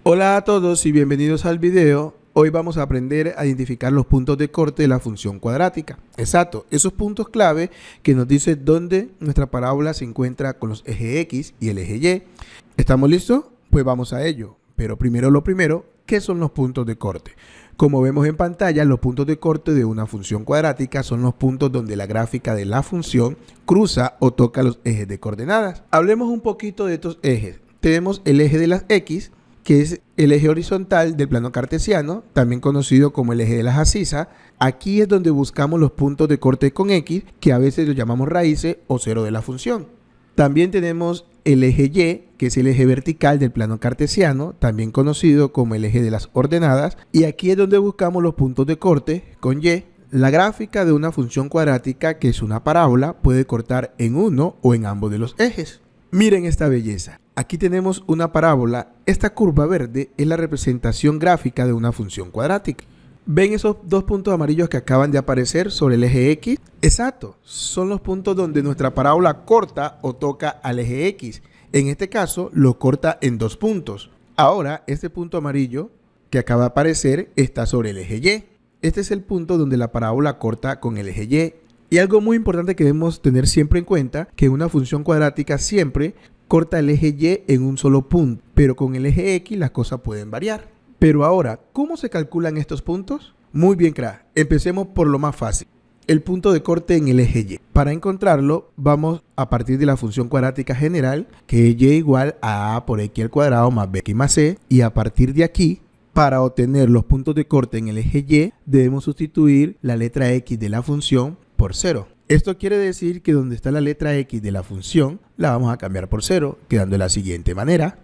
Hola a todos y bienvenidos al video. Hoy vamos a aprender a identificar los puntos de corte de la función cuadrática. Exacto, esos puntos clave que nos dicen dónde nuestra parábola se encuentra con los ejes X y el eje Y. ¿Estamos listos? Pues vamos a ello. Pero primero lo primero, ¿qué son los puntos de corte? Como vemos en pantalla, los puntos de corte de una función cuadrática son los puntos donde la gráfica de la función cruza o toca los ejes de coordenadas. Hablemos un poquito de estos ejes. Tenemos el eje de las X, que es el eje horizontal del plano cartesiano, también conocido como el eje de las abscisas. Aquí es donde buscamos los puntos de corte con X, que a veces los llamamos raíces o cero de la función. También tenemos el eje Y, que es el eje vertical del plano cartesiano, también conocido como el eje de las ordenadas. Y aquí es donde buscamos los puntos de corte con Y. La gráfica de una función cuadrática, que es una parábola, puede cortar en uno o en ambos de los ejes. Miren esta belleza. Aquí tenemos una parábola. Esta curva verde es la representación gráfica de una función cuadrática. ¿Ven esos dos puntos amarillos que acaban de aparecer sobre el eje X? Exacto, son los puntos donde nuestra parábola corta o toca al eje X. En este caso, lo corta en dos puntos. Ahora, este punto amarillo que acaba de aparecer está sobre el eje Y. Este es el punto donde la parábola corta con el eje Y. Y algo muy importante que debemos tener siempre en cuenta, que una función cuadrática siempre corta el eje Y en un solo punto, pero con el eje X las cosas pueden variar. Pero ahora, ¿cómo se calculan estos puntos? Muy bien, crack. Empecemos por lo más fácil, el punto de corte en el eje Y. Para encontrarlo, vamos a partir de la función cuadrática general, que es Y igual a A por X al cuadrado más BX más C, y a partir de aquí, para obtener los puntos de corte en el eje Y, debemos sustituir la letra X de la función por 0. Esto quiere decir que donde está la letra X de la función, la vamos a cambiar por 0, quedando de la siguiente manera.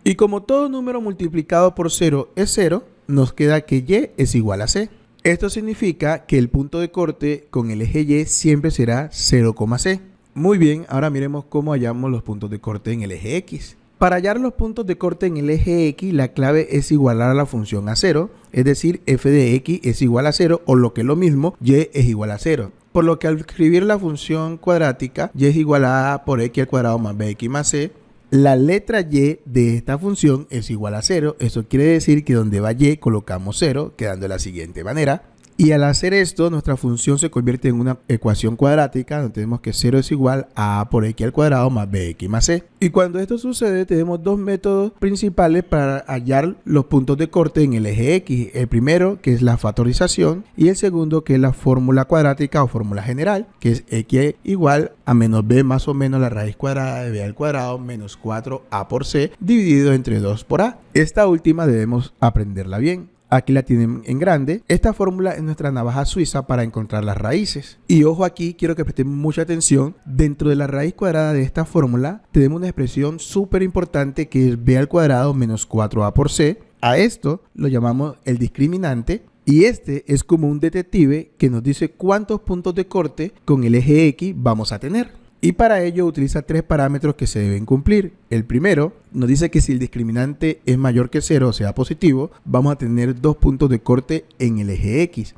Y como todo número multiplicado por 0 es 0, nos queda que Y es igual a C. Esto significa que el punto de corte con el eje Y siempre será 0,C. Muy bien, ahora miremos cómo hallamos los puntos de corte en el eje X. Para hallar los puntos de corte en el eje X, la clave es igualar a la función a 0, es decir, f de X es igual a 0, o lo que es lo mismo, Y es igual a 0. Por lo que al escribir la función cuadrática, Y es igual a A por X al cuadrado más BX más C, la letra Y de esta función es igual a 0. Eso quiere decir que donde va Y colocamos 0, quedando de la siguiente manera. Y al hacer esto, nuestra función se convierte en una ecuación cuadrática donde tenemos que 0 es igual a A por X al cuadrado más BX más C. Y cuando esto sucede, tenemos dos métodos principales para hallar los puntos de corte en el eje X. El primero, que es la factorización, y el segundo, que es la fórmula cuadrática o fórmula general, que es X igual a menos B más o menos la raíz cuadrada de B al cuadrado menos 4A por C dividido entre 2 por A. Esta última debemos aprenderla bien. Aquí la tienen en grande. Esta fórmula es nuestra navaja suiza para encontrar las raíces. Y ojo aquí, quiero que presten mucha atención. Dentro de la raíz cuadrada de esta fórmula tenemos una expresión súper importante que es b al cuadrado menos 4a por c. A esto lo llamamos el discriminante. Y este es como un detective que nos dice cuántos puntos de corte con el eje X vamos a tener. Y para ello utiliza tres parámetros que se deben cumplir. El primero nos dice que si el discriminante es mayor que 0, o sea positivo, vamos a tener dos puntos de corte en el eje X.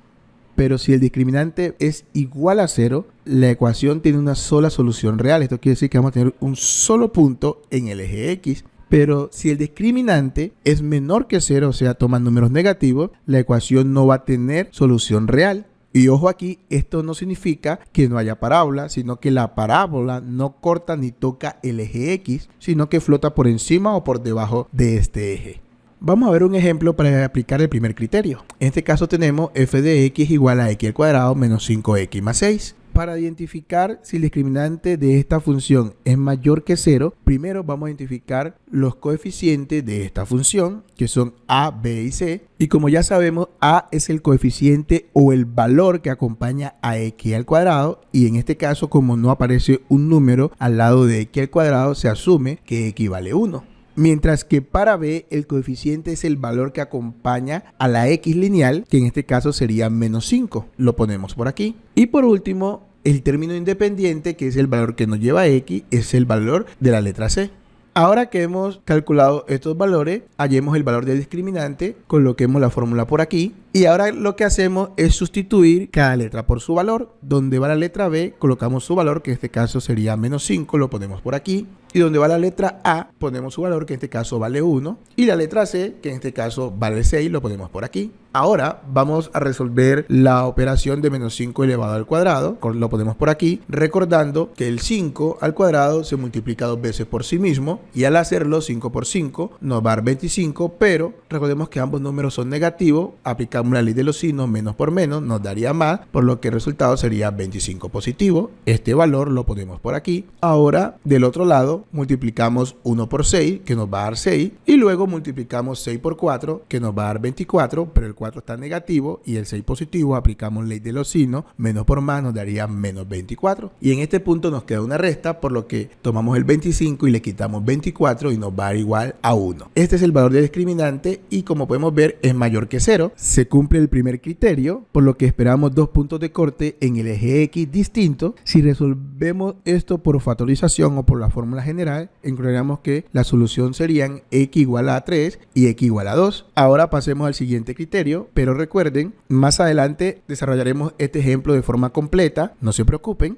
Pero si el discriminante es igual a 0, la ecuación tiene una sola solución real. Esto quiere decir que vamos a tener un solo punto en el eje X. Pero si el discriminante es menor que 0, o sea toma números negativos, la ecuación no va a tener solución real. Y ojo aquí, esto no significa que no haya parábola, sino que la parábola no corta ni toca el eje X, sino que flota por encima o por debajo de este eje. Vamos a ver un ejemplo para aplicar el primer criterio. En este caso tenemos f de X igual a X al cuadrado menos 5X más 6. Para identificar si el discriminante de esta función es mayor que 0, primero vamos a identificar los coeficientes de esta función, que son a, b y c. Y como ya sabemos, a es el coeficiente o el valor que acompaña a x al cuadrado. Y en este caso, como no aparece un número al lado de x al cuadrado, se asume que x vale 1. Mientras que para b el coeficiente es el valor que acompaña a la x lineal, que en este caso sería menos 5. Lo ponemos por aquí. Y por último, el término independiente, que es el valor que nos lleva a x, es el valor de la letra c. Ahora que hemos calculado estos valores, hallemos el valor del discriminante, coloquemos la fórmula por aquí Y ahora lo que hacemos es sustituir cada letra por su valor. Donde va la letra B, colocamos su valor, que en este caso sería menos 5, lo ponemos por aquí. Y donde va la letra A, ponemos su valor, que en este caso vale 1. Y la letra C, que en este caso vale 6, lo ponemos por aquí. Ahora vamos a resolver la operación de menos 5 elevado al cuadrado. Lo ponemos por aquí, recordando que el 5 al cuadrado se multiplica 2 veces por sí mismo. Y al hacerlo, 5 por 5 nos va a dar 25, pero recordemos que ambos números son negativos. Aplicamos la ley de los signos, menos por menos, nos daría más, por lo que el resultado sería 25 positivo. Este valor lo ponemos por aquí. Ahora, del otro lado, multiplicamos 1 por 6, que nos va a dar 6, y luego multiplicamos 6 por 4, que nos va a dar 24, pero el 4 está negativo y el 6 positivo, aplicamos ley de los signos, menos por más nos daría menos 24. Y en este punto nos queda una resta, por lo que tomamos el 25 y le quitamos 24 y nos va a dar igual a 1. Este es el valor del discriminante y como podemos ver es mayor que 0. Se cumple el primer criterio, por lo que esperamos 2 puntos de corte en el eje X distinto. Si resolvemos esto por factorización o por la fórmula general, encontraremos que la solución serían x igual a 3 y x igual a 2. Ahora pasemos al siguiente criterio, pero recuerden, más adelante desarrollaremos este ejemplo de forma completa, no se preocupen.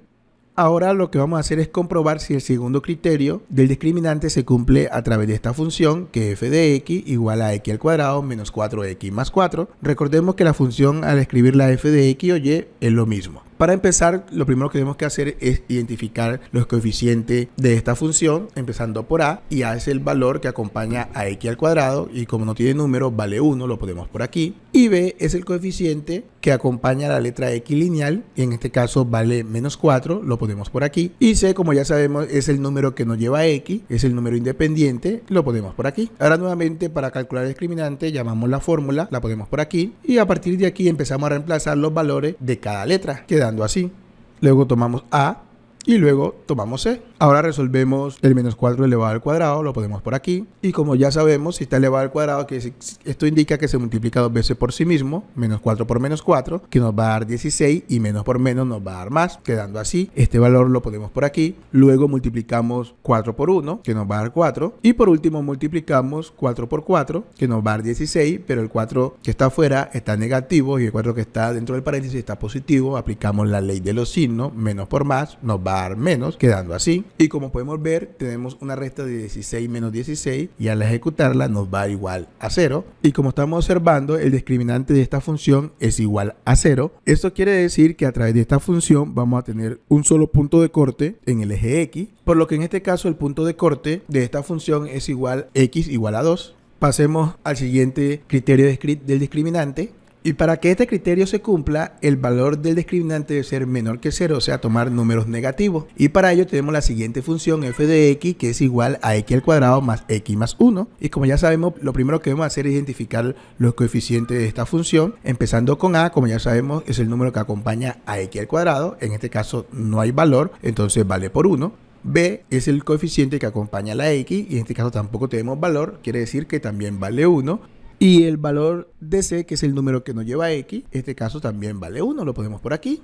Ahora lo que vamos a hacer es comprobar si el segundo criterio del discriminante se cumple a través de esta función, que f de x igual a x al cuadrado menos 4x más 4. Recordemos que la función al escribir la f de x o y es lo mismo. Para empezar, lo primero que tenemos que hacer es identificar los coeficientes de esta función, empezando por a, y a es el valor que acompaña a x al cuadrado, y como no tiene número, vale 1, lo ponemos por aquí. Y b es el coeficiente que acompaña a la letra x lineal, y en este caso vale menos 4, lo ponemos por aquí. Y c, como ya sabemos, es el número que nos lleva a x, es el número independiente, lo ponemos por aquí. Ahora nuevamente, para calcular el discriminante, llamamos la fórmula, la ponemos por aquí, y a partir de aquí empezamos a reemplazar los valores de cada letra, quedando así. Luego tomamos a y luego tomamos c. Ahora resolvemos el menos 4 elevado al cuadrado, lo ponemos por aquí. Y como ya sabemos, si está elevado al cuadrado, que esto indica que se multiplica 2 veces por sí mismo. Menos 4 por menos 4, que nos va a dar 16, y menos por menos nos va a dar más, quedando así. Este valor lo ponemos por aquí. Luego multiplicamos 4 por 1, que nos va a dar 4. Y por último multiplicamos 4 por 4, que nos va a dar 16, pero el 4 que está afuera está negativo y el 4 que está dentro del paréntesis está positivo. Aplicamos la ley de los signos, menos por más nos va a dar menos, quedando así. Y como podemos ver, tenemos una resta de 16 menos 16 y al ejecutarla nos va a dar igual a 0. Y como estamos observando, el discriminante de esta función es igual a 0. Esto quiere decir que a través de esta función vamos a tener un solo punto de corte en el eje X, por lo que en este caso el punto de corte de esta función es igual x igual a 2. Pasemos al siguiente criterio del discriminante. Y para que este criterio se cumpla, el valor del discriminante debe ser menor que 0, o sea, tomar números negativos. Y para ello tenemos la siguiente función f de x, que es igual a x al cuadrado más x más 1. Y como ya sabemos, lo primero que debemos hacer es identificar los coeficientes de esta función. Empezando con a, como ya sabemos, es el número que acompaña a x al cuadrado. En este caso no hay valor, entonces vale por 1. B es el coeficiente que acompaña a la x, y en este caso tampoco tenemos valor, quiere decir que también vale 1. Y el valor de c, que es el número que nos lleva a x, en este caso también vale 1, lo ponemos por aquí.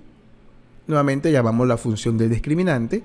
Nuevamente llamamos la función del discriminante.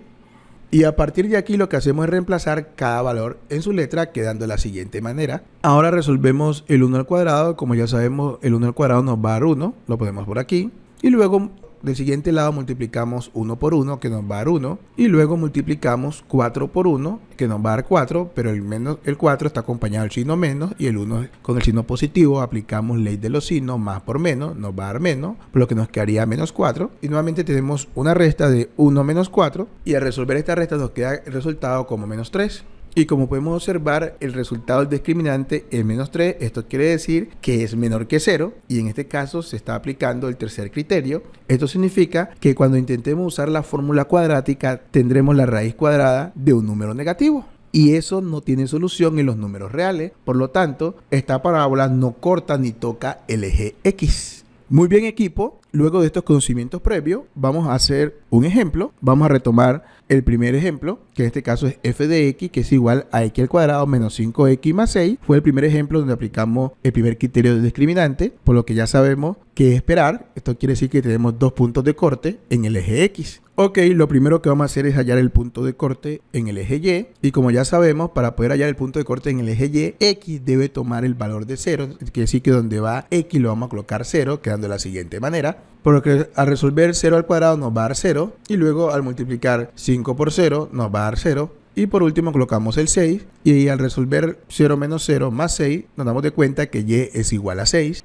Y a partir de aquí lo que hacemos es reemplazar cada valor en su letra, quedando de la siguiente manera. Ahora resolvemos el 1 al cuadrado. Como ya sabemos, el 1 al cuadrado nos va a dar 1, lo ponemos por aquí. Y luego del siguiente lado multiplicamos 1 por 1, que nos va a dar 1. Y luego multiplicamos 4 por 1, que nos va a dar 4, pero el 4 está acompañado del signo menos y el 1 con el signo positivo. Aplicamos ley de los signos, más por menos, nos va a dar menos, por lo que nos quedaría menos 4. Y nuevamente tenemos una resta de 1 menos 4, y al resolver esta resta nos queda el resultado como menos 3. Y como podemos observar, el resultado del discriminante es menos 3. Esto quiere decir que es menor que 0. Y en este caso se está aplicando el tercer criterio. Esto significa que cuando intentemos usar la fórmula cuadrática, tendremos la raíz cuadrada de un número negativo. Y eso no tiene solución en los números reales. Por lo tanto, esta parábola no corta ni toca el eje X. Muy bien, equipo. Luego de estos conocimientos previos, vamos a hacer un ejemplo. Vamos a retomar el primer ejemplo, que en este caso es f de x, que es igual a x al cuadrado menos 5x más 6. Fue el primer ejemplo donde aplicamos el primer criterio del discriminante, por lo que ya sabemos qué esperar. Esto quiere decir que tenemos 2 puntos de corte en el eje X. Ok, lo primero que vamos a hacer es hallar el punto de corte en el eje Y. Y como ya sabemos, para poder hallar el punto de corte en el eje Y, X debe tomar el valor de 0. Quiere decir que donde va X lo vamos a colocar 0, quedando de la siguiente manera. Por lo que al resolver 0 al cuadrado nos va a dar 0. Y luego al multiplicar 5 por 0 nos va a dar 0. Y por último colocamos el 6. Y al resolver 0 menos 0 más 6 nos damos de cuenta que Y es igual a 6.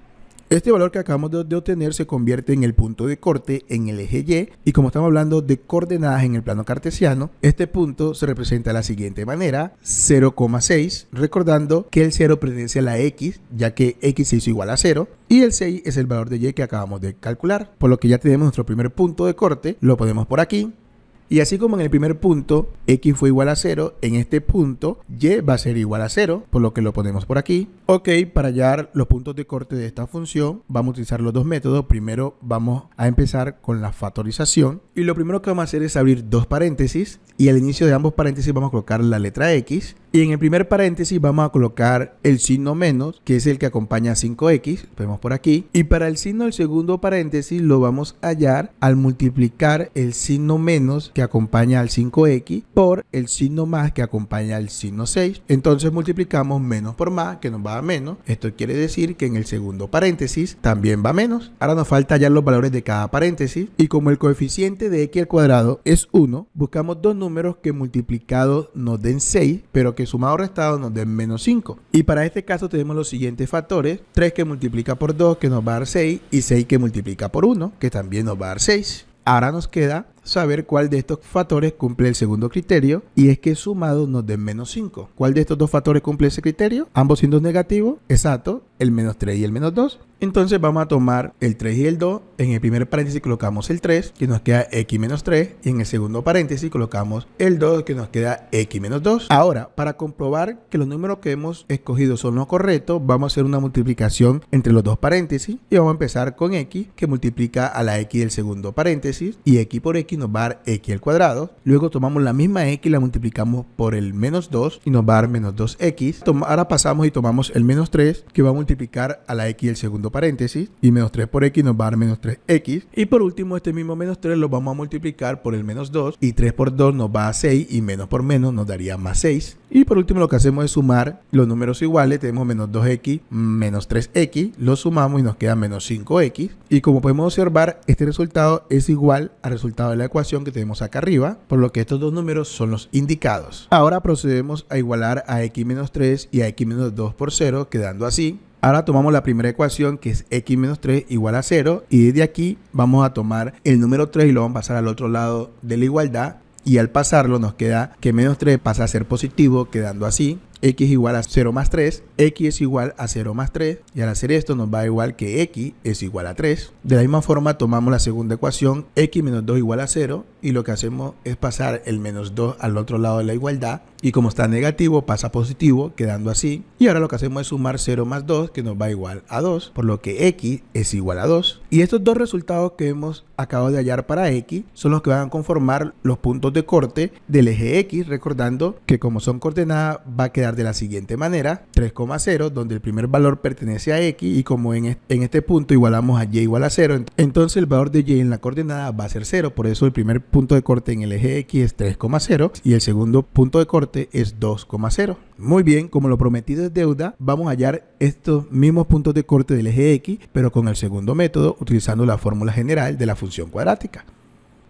Este valor que acabamos de obtener se convierte en el punto de corte en el eje Y, y como estamos hablando de coordenadas en el plano cartesiano, este punto se representa de la siguiente manera: 0,6, recordando que el 0 pertenece a la X, ya que X se hizo igual a 0, y el 6 es el valor de Y que acabamos de calcular, por lo que ya tenemos nuestro primer punto de corte, lo ponemos por aquí. Y así como en el primer punto X fue igual a 0, en este punto Y va a ser igual a 0, por lo que lo ponemos por aquí. Ok, para hallar los puntos de corte de esta función vamos a utilizar los dos métodos. Primero vamos a empezar con la factorización. Y lo primero que vamos a hacer es abrir dos paréntesis. Y al inicio de ambos paréntesis vamos a colocar la letra X. Y en el primer paréntesis vamos a colocar el signo menos, que es el que acompaña a 5X. Lo vemos por aquí. Y para el signo del segundo paréntesis lo vamos a hallar al multiplicar el signo menos que acompaña al 5X por el signo más que acompaña al signo 6. Entonces multiplicamos menos por más, que nos va a menos. Esto quiere decir que en el segundo paréntesis también va menos. Ahora nos falta hallar los valores de cada paréntesis. Y como el coeficiente de X al cuadrado es 1, buscamos dos números que multiplicados nos den 6, pero que sumado o restado nos den menos 5. Y para este caso tenemos los siguientes factores: 3 que multiplica por 2, que nos va a dar 6, y 6 que multiplica por 1, que también nos va a dar 6. Ahora nos queda saber cuál de estos factores cumple el segundo criterio, y es que sumados nos den menos 5. ¿Cuál de estos dos factores cumple ese criterio? Ambos siendo negativos, exacto, el menos 3 y el menos 2. Entonces vamos a tomar el 3 y el 2, en el primer paréntesis colocamos el 3, que nos queda X menos 3, y en el segundo paréntesis colocamos el 2, que nos queda X menos 2. Ahora, para comprobar que los números que hemos escogido son los correctos, vamos a hacer una multiplicación entre los dos paréntesis, y vamos a empezar con X, que multiplica a la X del segundo paréntesis, y X por X nos va a dar X al cuadrado. Luego tomamos la misma X y la multiplicamos por el menos 2 y nos va a dar menos 2X. Ahora pasamos y tomamos el menos 3, que va a multiplicar a la X del segundo paréntesis, y menos 3 por X nos va a dar menos 3X. Y por último este mismo menos 3 lo vamos a multiplicar por el menos 2, y 3 por 2 nos va a 6, y menos por menos nos daría más 6. Y por último lo que hacemos es sumar los números iguales. Tenemos menos 2X menos 3X, lo sumamos y nos queda menos 5X. Y como podemos observar, este resultado es igual al resultado de la ecuación que tenemos acá arriba, por lo que estos dos números son los indicados. Ahora procedemos a igualar a X menos 3 y a X menos 2 por 0, quedando así. Ahora tomamos la primera ecuación, que es X menos 3 igual a 0, y desde aquí vamos a tomar el número 3 y lo vamos a pasar al otro lado de la igualdad. Y al pasarlo nos queda que menos 3 pasa a ser positivo, quedando así. X igual a 0 más 3, X es igual a 0 más 3, y al hacer esto nos va a igual que X es igual a 3. De la misma forma tomamos la segunda ecuación, X menos 2 igual a 0, y lo que hacemos es pasar el menos 2 al otro lado de la igualdad, y como está negativo pasa a positivo, quedando así. Y ahora lo que hacemos es sumar 0 más 2, que nos va igual a 2, por lo que X es igual a 2. Y estos dos resultados que hemos acabado de hallar para X son los que van a conformar los puntos de corte del eje X, recordando que como son coordenadas va a quedar de la siguiente manera: 3,0, donde el primer valor pertenece a X, y como en este punto igualamos a Y igual a 0, entonces el valor de Y en la coordenada va a ser 0. Por eso el primer punto de corte en el eje X es 3,0 y el segundo punto de corte es 2,0. Muy bien, como lo prometido es deuda, vamos a hallar estos mismos puntos de corte del eje X, pero con el segundo método, utilizando la fórmula general de la función cuadrática,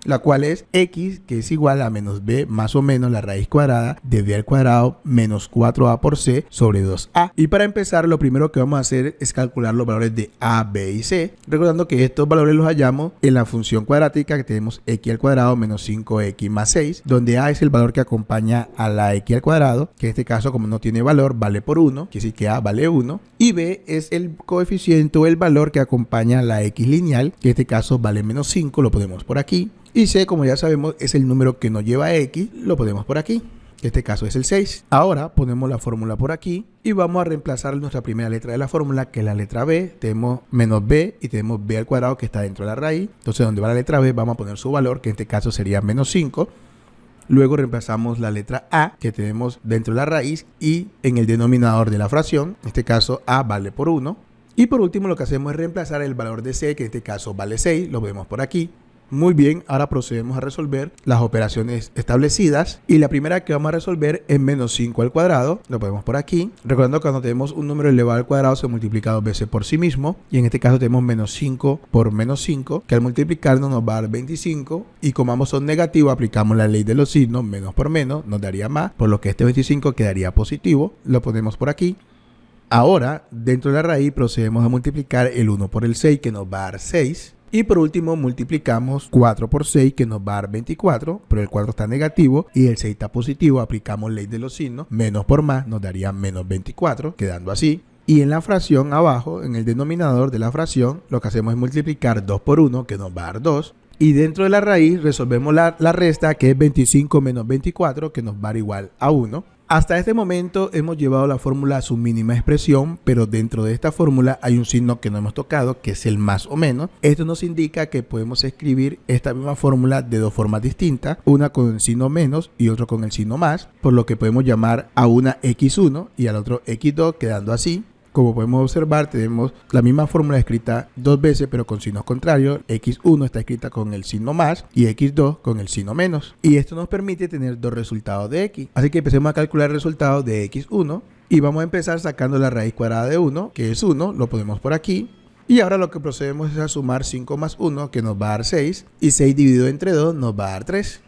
la cual es X, que es igual a menos B más o menos la raíz cuadrada de B al cuadrado menos 4A por C sobre 2A. Y para empezar, lo primero que vamos a hacer es calcular los valores de A, B y C, recordando que estos valores los hallamos en la función cuadrática que tenemos X al cuadrado menos 5X más 6, donde A es el valor que acompaña a la X al cuadrado, que en este caso como no tiene valor vale por 1, quiere decir que A vale 1, y B es el coeficiente o el valor que acompaña a la X lineal, que en este caso vale menos 5, lo ponemos por aquí. Y C, como ya sabemos, es el número que no lleva X, lo ponemos por aquí. En este caso es el 6. Ahora ponemos la fórmula por aquí y vamos a reemplazar nuestra primera letra de la fórmula, que es la letra B. Tenemos menos B y tenemos B al cuadrado, que está dentro de la raíz. Entonces, donde va la letra B, vamos a poner su valor, que en este caso sería menos 5. Luego reemplazamos la letra A, que tenemos dentro de la raíz y en el denominador de la fracción. En este caso, A vale por 1. Y por último, lo que hacemos es reemplazar el valor de C, que en este caso vale 6. Lo vemos por aquí. Muy bien, ahora procedemos a resolver las operaciones establecidas y la primera que vamos a resolver es menos 5 al cuadrado. Lo ponemos por aquí. Recordando que cuando tenemos un número elevado al cuadrado se multiplica dos veces por sí mismo y en este caso tenemos menos 5 por menos 5 que al multiplicarnos nos va a dar 25 y como ambos son negativos aplicamos la ley de los signos, menos por menos nos daría más, por lo que este 25 quedaría positivo. Lo ponemos por aquí. Ahora dentro de la raíz procedemos a multiplicar el 1 por el 6 que nos va a dar 6. Y por último multiplicamos 4 por 6 que nos va a dar 24, pero el 4 está negativo y el 6 está positivo, aplicamos ley de los signos, menos por más nos daría menos 24, quedando así. Y en la fracción abajo, en el denominador de la fracción, lo que hacemos es multiplicar 2 por 1 que nos va a dar 2. Y dentro de la raíz resolvemos la resta que es 25 menos 24 que nos va a dar igual a 1. Hasta este momento hemos llevado la fórmula a su mínima expresión, pero dentro de esta fórmula hay un signo que no hemos tocado, que es el más o menos. Esto nos indica que podemos escribir esta misma fórmula de dos formas distintas, una con el signo menos y otra con el signo más, por lo que podemos llamar a una x1 y al otro x2, quedando así. Como podemos observar, tenemos la misma fórmula escrita dos veces, pero con signos contrarios. X1 está escrita con el signo más y X2 con el signo menos. Y esto nos permite tener dos resultados de X. Así que empecemos a calcular el resultado de X1. Y vamos a empezar sacando la raíz cuadrada de 1, que es 1. Lo ponemos por aquí. Y ahora lo que procedemos es a sumar 5 más 1, que nos va a dar 6. Y 6 dividido entre 2 nos va a dar 3.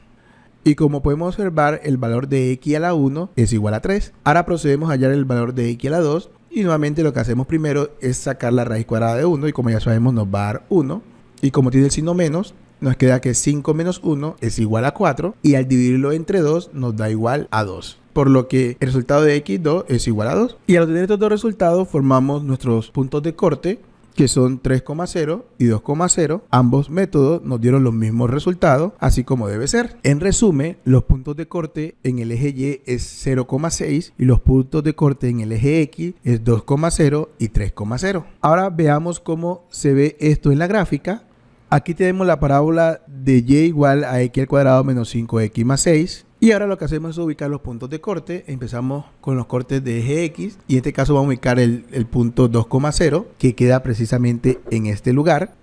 Y como podemos observar, el valor de X a la 1 es igual a 3. Ahora procedemos a hallar el valor de X a la 2. Y nuevamente lo que hacemos primero es sacar la raíz cuadrada de 1 y como ya sabemos nos va a dar 1. Y como tiene el signo menos, nos queda que 5 menos 1 es igual a 4 y al dividirlo entre 2 nos da igual a 2. Por lo que el resultado de X2 es igual a 2. Y al obtener estos dos resultados formamos nuestros puntos de corte, que son 3,0 y 2,0. Ambos métodos nos dieron los mismos resultados, así como debe ser. En resumen, los puntos de corte en el eje Y es 0,6 y los puntos de corte en el eje X es 2,0 y 3,0. Ahora veamos cómo se ve esto en la gráfica. Aquí tenemos la parábola de Y igual a X al cuadrado menos 5X más 6. Y ahora lo que hacemos es ubicar los puntos de corte. Empezamos con los cortes de eje X y en este caso vamos a ubicar el punto 2,0 que queda precisamente en este lugar.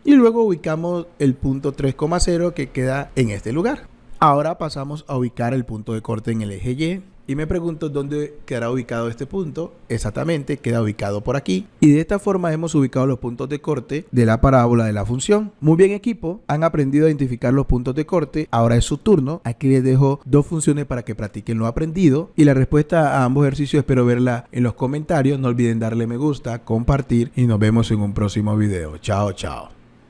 Y luego ubicamos el punto 3,0 que queda en este lugar. Ahora pasamos a ubicar el punto de corte en el eje Y. Y me pregunto dónde quedará ubicado este punto. Exactamente, queda ubicado por aquí. Y de esta forma hemos ubicado los puntos de corte de la parábola de la función. Muy bien, equipo, han aprendido a identificar los puntos de corte. Ahora es su turno. Aquí les dejo dos funciones para que practiquen lo aprendido. Y la respuesta a ambos ejercicios espero verla en los comentarios. No olviden darle me gusta, compartir y nos vemos en un próximo video. Chao, chao.